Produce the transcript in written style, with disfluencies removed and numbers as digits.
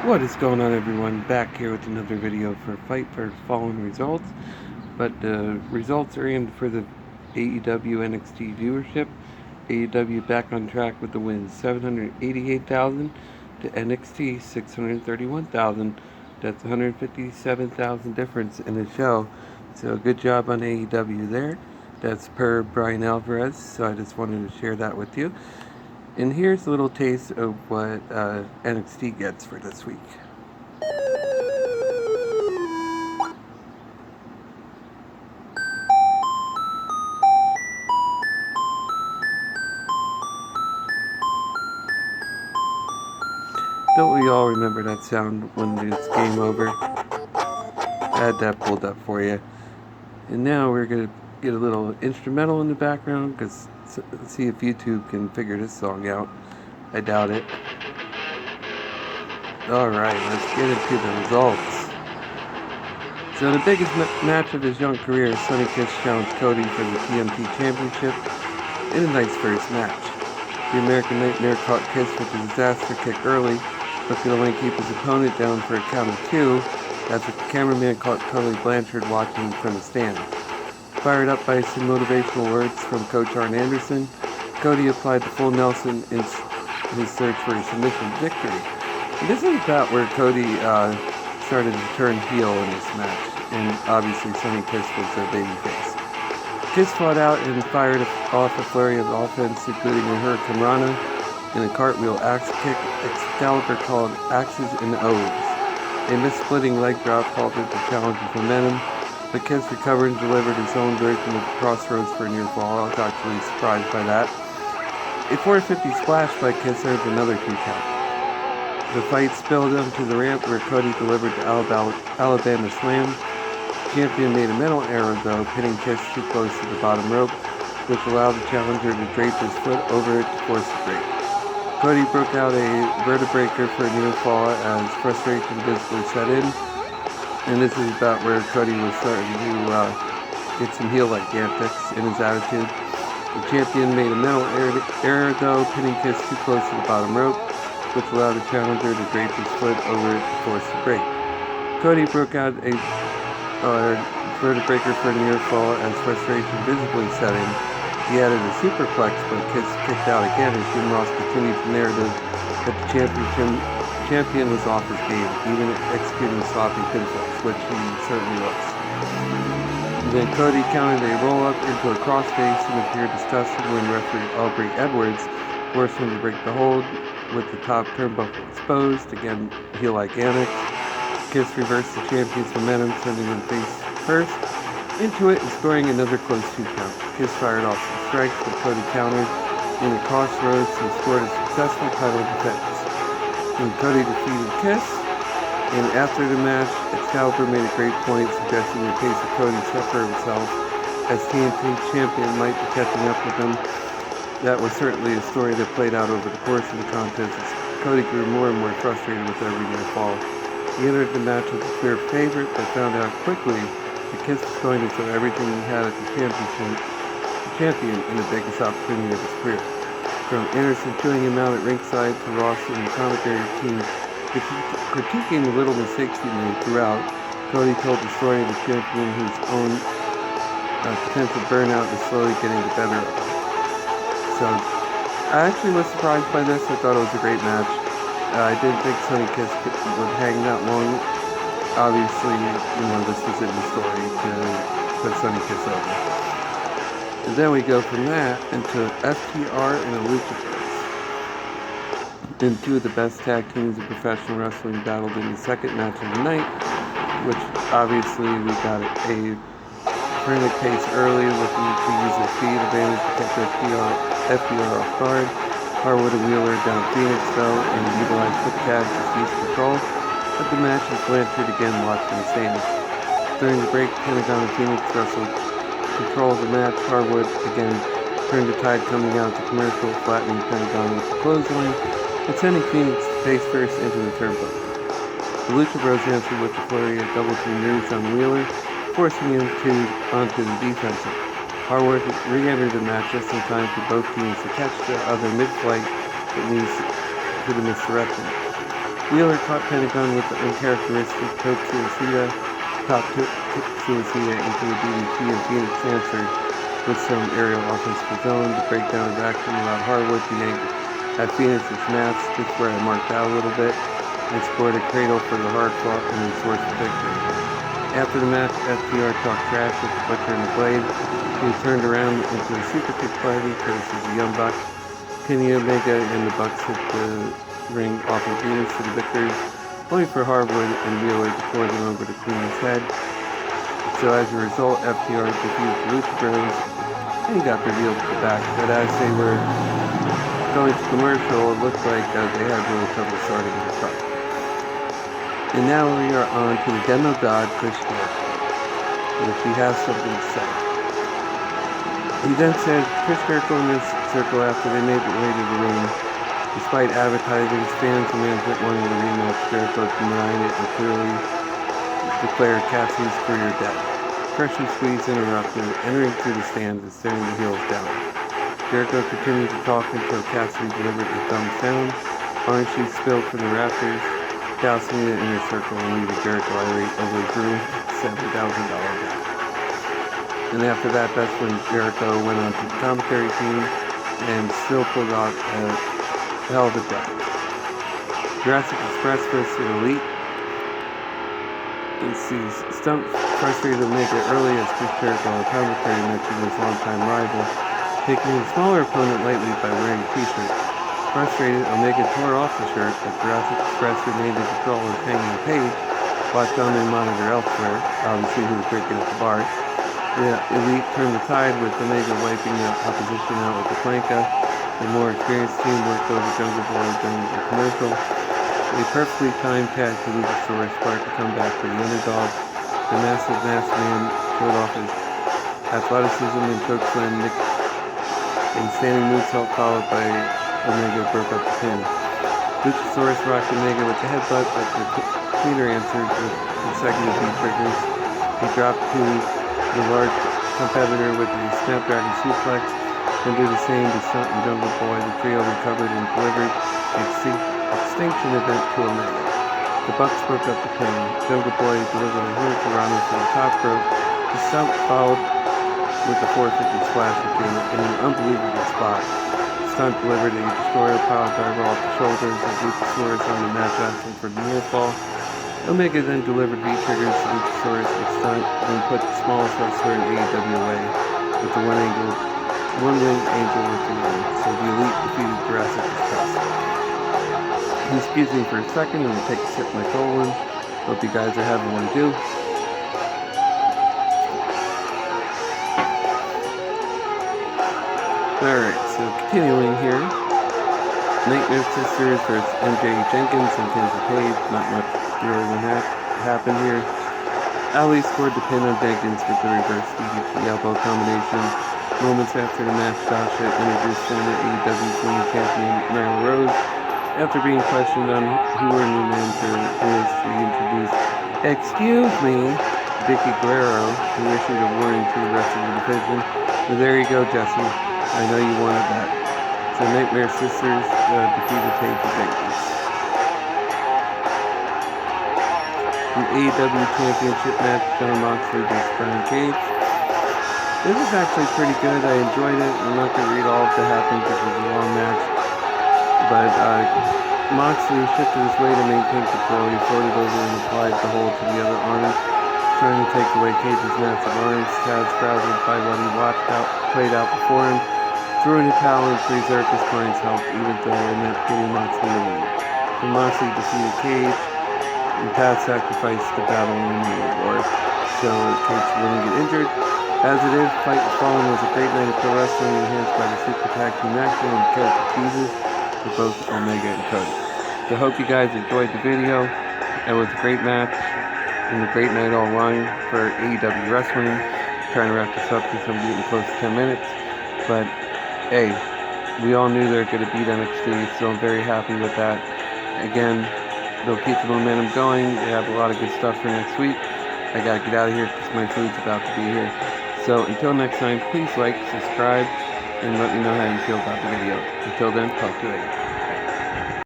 What is going on, everyone? Back here with another video for Fight for Fallen results. But the results are in for the AEW NXT viewership. AEW back on track with the win, 788,000 to NXT 631,000. That's 157,000 difference in the show. So good job on AEW there. That's per Brian Alvarez. So I just wanted to share that with you. And here's a little taste of what NXT gets for this week. Don't we all remember that sound when it's game over? I had that pulled up for you. And now we're going to get a little instrumental in the background, because see if YouTube can figure this song out. I doubt it. Alright, let's get into the results. So the biggest match of his young career, Sonny Kiss challenged Cody for the TNT Championship in a nice first match. The American Nightmare caught Kiss with a disaster kick early, but could only keep his opponent down for a count of 2, as the cameraman caught Tully Blanchard watching from the stands. Fired up by some motivational words from Coach Arn Anderson, Cody applied the full Nelson in his search for a submission victory. And this is about where Cody started to turn heel in this match, and obviously Sonny Kiss was a babyface. Kiss fought out and fired off a flurry of offense, including a Hurricane Rana and a cartwheel axe kick, Excalibur called Axes and O's. A missed-splitting leg drop halted the challenger's momentum, but Kiss recovered and delivered his own version of the Crossroads for a near fall. I was actually surprised by that. A 450 splash by Kiss earned another 2 count. The fight spilled onto the ramp, where Cody delivered the Alabama Slam. The champion made a mental error, though, pinning Kiss too close to the bottom rope, which allowed the challenger to drape his foot over it to force the break. Cody broke out a vertebreaker for a near fall as frustration visibly set in, and this is about where Cody was starting to get some heel-like antics in his attitude. The champion made a mental error, though, pinning Kiss too close to the bottom rope, which allowed the challenger to drape his foot over it to force the break. Cody broke out a vertebreaker for a near fall as frustration visibly set in. He added a superplex, but Kiss kicked out again as Jim Ross continued the narrative that the champion was off his game, even executing sloppy pinfalls, which he certainly was. Then Cody countered a roll-up into a crossface and appeared disgusted when referee Aubrey Edwards forced him to break the hold with the top turnbuckle exposed. Again, heel-like antics. Kiss reversed the champion's momentum, sending him face first into it and scoring another close 2 count. Kiss fired off some strikes, but Cody countered in the Crossroads and scored a successful title defense. When Cody defeated Kiss, and after the match, Excalibur made a great point, suggesting the pace of Cody suffer himself, as TNT champion might be catching up with him. That was certainly a story that played out over the course of the contest, as Cody grew more and more frustrated with every near fall. He entered the match as a clear favorite, but found out quickly that Kiss was going to throw everything he had at the champion in the biggest opportunity of his career. From Anderson chewing him out at ringside to Ross and the commentary team critiquing the little mistakes he made throughout, Cody told the story of the champion whose own potential burnout is slowly getting the better of him. So, I actually was surprised by this. I thought it was a great match. I didn't think Sonny Kiss would hang that long. Obviously, this was in the story to put Sonny Kiss over. And then we go from that into FTR and the Lucha Bros. Then 2 of the best tag teams in professional wrestling battled in the second match of the night, which obviously we got a frantic pace early, looking to use their speed advantage to catch FTR off guard. Harwood and Wheeler down Phoenix, though, and utilized quick tags to seize control of the match as Blanchard again watched from the stands. During the break, Pentagon and Phoenix wrestled control of the match. Harwood again turned the tide coming out of the commercial, flattening Pentagon with the clothesline and sending Phoenix face first into the turnbuckle. The Lucha Bros answered with a flurry of double team moves on Wheeler, forcing him onto the defensive. Harwood re-entered the match just in time for both teams to catch the other mid-flight that leads to the misdirection. Wheeler caught Pentagon with the uncharacteristic Tope Suicida, top Suicida into a DDT, and Phoenix answered with some aerial offense of his own to break down his action, allowed Harwood to yank at Phoenix's mask, just where I marked out a little bit, and scored a cradle for the hard-fought and source of victory. After the match, FTR talked trash with the Butcher and the Blade. He turned around into a super kick party, courtesy of the Young Bucks. Kenny Omega and the Bucks hit the ring off of Venus for the victors, only for Harwood and Wheeler to pour them over to Queen's head. So as a result, FTR defeated the Lucha Bros and got revealed at the back. But as they were going to commercial, it looked like they had a little trouble starting the truck. And now we are on to the demo god, Chris Jericho, which he has something to say. He then said Chris Jericho in this circle after they made their way to the ring. Despite advertising, fans and management wanting the rematch, Jericho denied it and clearly declared Cassidy's career dead. Fresh and Squeeze interrupted, entering through the stands and staring the heels down. Jericho continued to talk until Cassidy delivered a thumbs down. Orange juice spilled from the rafters, dousing the inner circle and leaving Jericho irate over his room $7,000 debt. And after that, that's when Jericho went on to the commentary team and still pulled out a hell of a death. Jurassic Express versus Elite. He's stumped, frustrated to make it early as Chris Jericho, a commentary mentioned his longtime rival, taking a smaller opponent lightly by wearing a t-shirt. Frustrated, Omega tore off the shirt, but Jurassic Express remained in control of Hangman Page, watched on and monitor elsewhere, obviously who was drinking at the bar. The Elite turned the tide with Omega wiping the opposition out with the planka. The more experienced team worked over Jungle Boy during the commercial. A perfectly timed tag to Luchasaurus sparked a comeback for the underdog. The massive masked man showed off his athleticism and chokeslam and standing moonsault followed by Omega broke up the pin. Luchasaurus rocked Omega with the headbutt, but the cleaner answered with consecutive knee triggers. He dropped to the large competitor with a Snapdragon suplex and did the same to Stunt and Jungle Boy. The trio recovered and delivered Extinction event to Omega. The Bucks broke up the pin. Jungle Boy delivered a hurricanrana from the top rope. The Stunt followed with the 450 splash routine in an unbelievable spot. Stunt delivered a destroyer power driver off the shoulders of Luchasaurus on the match asking for the near fall. Omega then delivered V-triggers to Luchasaurus and Stunt, then put the smallest wrestler in AEW away with the one-winged angel with the win. So the Elite defeated Jurassic Express. Excuse me for a second, I'm going to take a sip of my colon. Hope you guys are having one too. Alright, so continuing here. Nightmare Sisters versus MJ Jenkins and Kenzie Page. Not much really happened here. Ali scored the pin on Jenkins with the reverse DDT elbow combination. Moments after the match, Dasha introduced former AEW Women's Champion Meryl Rose. After being questioned on who her new manager is, she introduced, "Excuse me," Vicky Guerrero, who issued a warning to the rest of the division. So there you go, Jesse. I know you wanted that. So Nightmare Sisters defeated Page and Jenkins. An AEW Championship match, Jon Moxley versus Brian Cage. This is actually pretty good. I enjoyed it. I'm not going to read all of the happenings because it was a long match. But Moxley shifted his way to maintain control. He floated over and applied the hold to the other arm, trying to take away Cage's massive arms. Taz, frazzled by what he played out before him, threw in a towel and preserved his client's health, even though it meant getting Moxley to win. So Moxley defeated Cage, and Taz sacrificed the battle in the war. So Cage wouldn't get injured. As it is, Fight Fallen was a great night of pro wrestling, enhanced by the Super Tag Team action and character teases for both Omega and Cody. So I hope you guys enjoyed the video. It was a great match and a great night all along for AEW Wrestling. Trying to wrap this up because I'm getting close to 10 minutes. But hey, we all knew they were going to beat NXT, so I'm very happy with that. Again, they'll keep the momentum going. They have a lot of good stuff for next week. I gotta get out of here because my food's about to be here. So until next time, please like, subscribe, and let me know how you feel about the video. Until then, talk to you later.